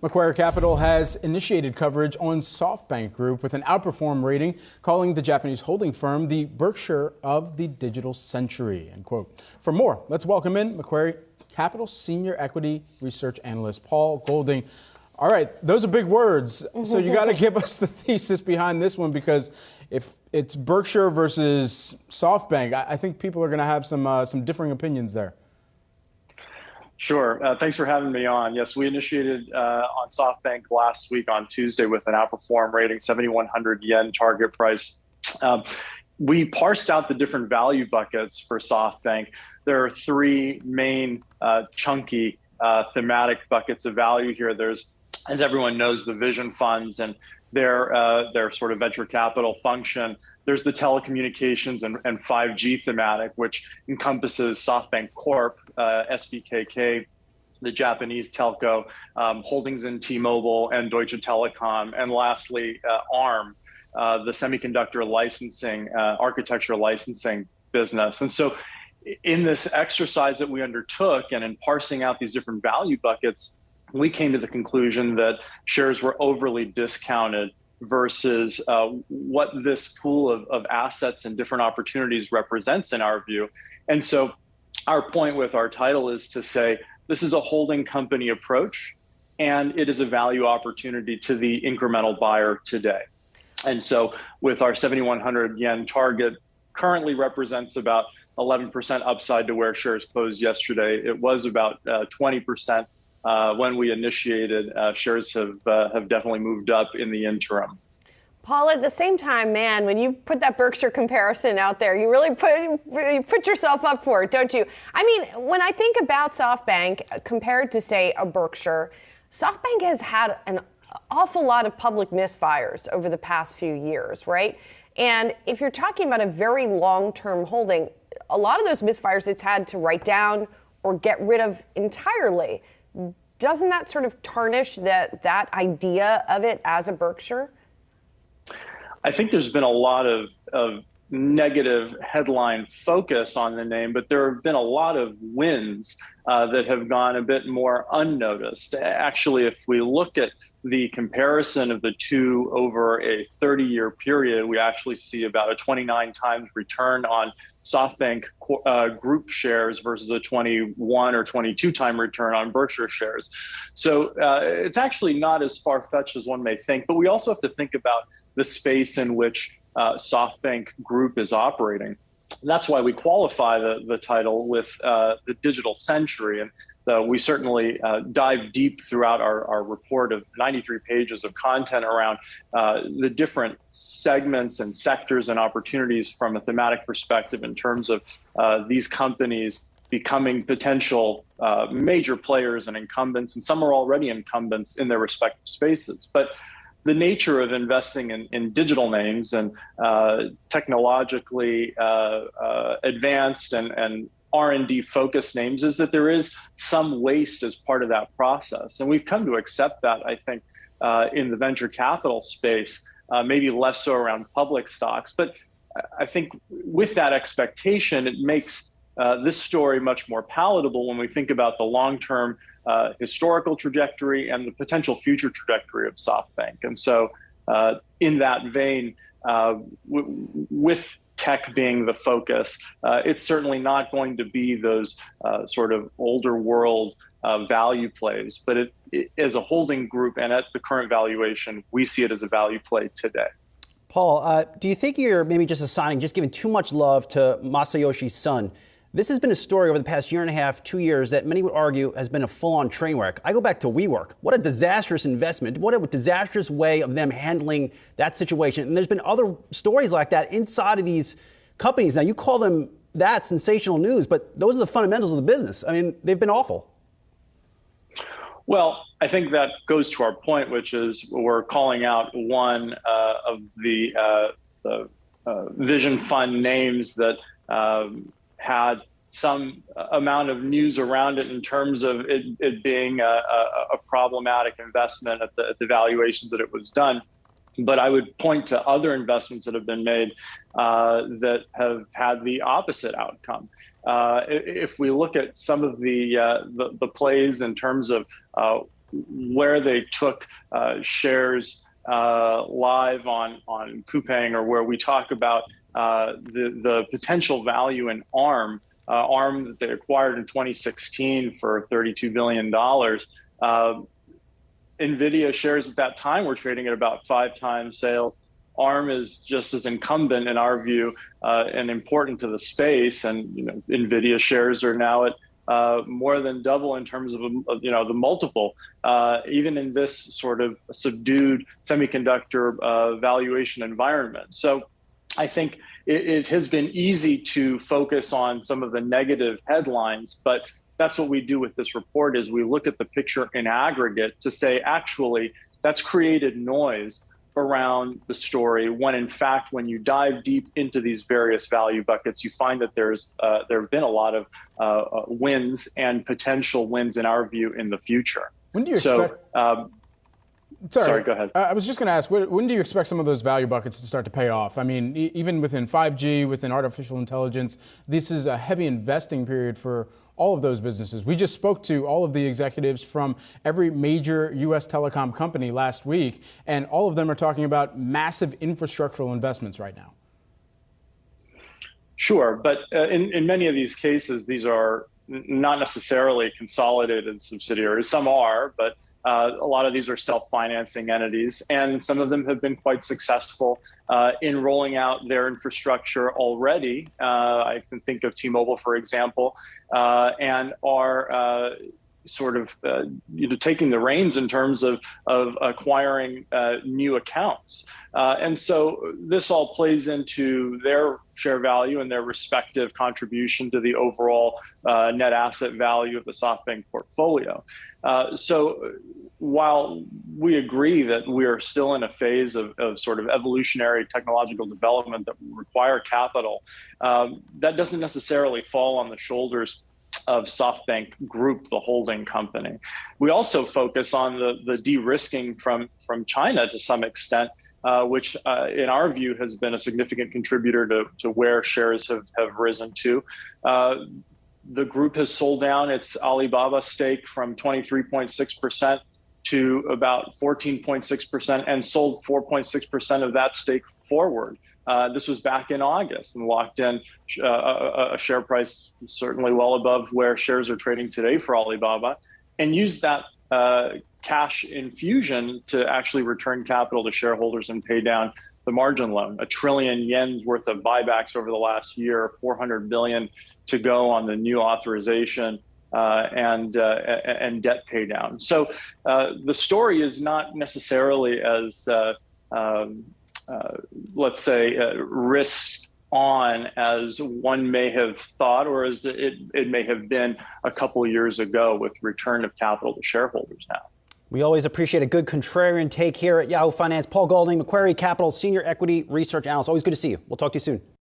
Macquarie Capital has initiated coverage on SoftBank Group with an Outperform rating, calling the Japanese holding firm the Berkshire of the digital century, end quote. For more, let's welcome in Macquarie Capital Senior Equity Research Analyst Paul Golding. All right, those are big words, so you got to give us the thesis behind this one, because if it's Berkshire versus SoftBank, I think people are going to have some differing opinions there. Sure. Thanks for having me on. Yes, we initiated on SoftBank last week on Tuesday with an Outperform rating, 7,100 yen target price. We parsed out the different value buckets for SoftBank. There are three main chunky thematic buckets of value here. There's, as everyone knows, the vision funds and their sort of venture capital function. There's the telecommunications and 5G thematic, which encompasses SoftBank Corp, SBKK, the Japanese telco, holdings in T-Mobile and Deutsche Telekom, and lastly, ARM, the semiconductor licensing, architecture licensing business. And so in this exercise that we undertook and in parsing out these different value buckets, we came to the conclusion that shares were overly discounted versus what this pool of assets and different opportunities represents in our view. And so our point with our title is to say, this is a holding company approach, and it is a value opportunity to the incremental buyer today. And so with our 7,100 yen target, currently represents about 11% upside to where shares closed yesterday. It was about 20%. When we initiated, shares have definitely moved up in the interim. Paul, at the same time, man, when you put that Berkshire comparison out there, you really put yourself up for it, don't you? I mean, when I think about SoftBank compared to, say, a Berkshire, SoftBank has had an awful lot of public misfires over the past few years, right? And if you're talking about a very long-term holding, a lot of those misfires it's had to write down or get rid of entirely. Doesn't that sort of tarnish that idea of it as a Berkshire? I think there's been a lot of negative headline focus on the name, but there have been a lot of wins that have gone a bit more unnoticed. Actually, if we look at the comparison of the two over a 30-year period, we actually see about a 29 times return on SoftBank group shares versus a 21 or 22 time return on Berkshire shares. So it's actually not as far-fetched as one may think, but we also have to think about the space in which SoftBank Group is operating. And that's why we qualify the title with the digital century. And we certainly dive deep throughout our report of 93 pages of content around the different segments and sectors and opportunities from a thematic perspective in terms of these companies becoming potential major players and incumbents, and some are already incumbents in their respective spaces. But the nature of investing in digital names and technologically advanced and R&D focused names is that there is some waste as part of that process. And we've come to accept that, I think, in the venture capital space, maybe less so around public stocks. But I think with that expectation, it makes this story much more palatable when we think about the long-term historical trajectory and the potential future trajectory of SoftBank. And so in that vein, with tech being the focus, it's certainly not going to be those sort of older world value plays, but it as a holding group and at the current valuation, we see it as a value play today. Paul, do you think you're maybe just giving too much love to Masayoshi Son? This has been a story over the past year and a half, 2 years, that many would argue has been a full-on train wreck. I go back to WeWork. What a disastrous investment. What a disastrous way of them handling that situation. And there's been other stories like that inside of these companies. Now, you call them that sensational news, but those are the fundamentals of the business. I mean, they've been awful. Well, I think that goes to our point, which is we're calling out one of the vision fund names that had some amount of news around it in terms of it being a problematic investment at the valuations that it was done. But I would point to other investments that have been made that have had the opposite outcome. If we look at some of the plays in terms of where they took shares live on Coupang, or where we talk about the potential value in ARM that they acquired in 2016 for $32 billion. Nvidia shares at that time were trading at about 5 times sales. ARM is just as incumbent in our view and important to the space, and Nvidia shares are now at more than double in terms of the multiple, even in this sort of subdued semiconductor valuation environment. So I think it has been easy to focus on some of the negative headlines, but that's what we do with this report, is we look at the picture in aggregate to say, actually, that's created noise around the story, when in fact, when you dive deep into these various value buckets, you find that there have been a lot of wins and potential wins, in our view, in the future. When do you expect? Sorry, go ahead. I was just going to ask, when do you expect some of those value buckets to start to pay off? I mean, even within 5G, within artificial intelligence, this is a heavy investing period for all of those businesses. We just spoke to all of the executives from every major U.S. telecom company last week, and all of them are talking about massive infrastructural investments right now. Sure, but in many of these cases, these are not necessarily consolidated subsidiaries. Some are, but a lot of these are self-financing entities, and some of them have been quite successful in rolling out their infrastructure already. I can think of T-Mobile, for example, and are sort of taking the reins in terms of acquiring new accounts. And so this all plays into their share value and their respective contribution to the overall net asset value of the SoftBank portfolio. So while we agree that we are still in a phase of sort of evolutionary technological development that will require capital, that doesn't necessarily fall on the shoulders of SoftBank Group, the holding company. We also focus on the de-risking from China to some extent, which in our view has been a significant contributor to where shares have risen to. The group has sold down its Alibaba stake from 23.6% to about 14.6% and sold 4.6% of that stake forward. This was back in August, and locked in a share price certainly well above where shares are trading today for Alibaba, and used that cash infusion to actually return capital to shareholders and pay down the margin loan. 1 trillion yen worth of buybacks over the last year, 400 billion to go on the new authorization, and debt pay down. So the story is not necessarily as let's say risk on as one may have thought, or as it may have been a couple of years ago with return of capital to shareholders now. We always appreciate a good contrarian take here at Yahoo Finance. Paul Golding, Macquarie Capital Senior Equity Research Analyst. Always good to see you. We'll talk to you soon.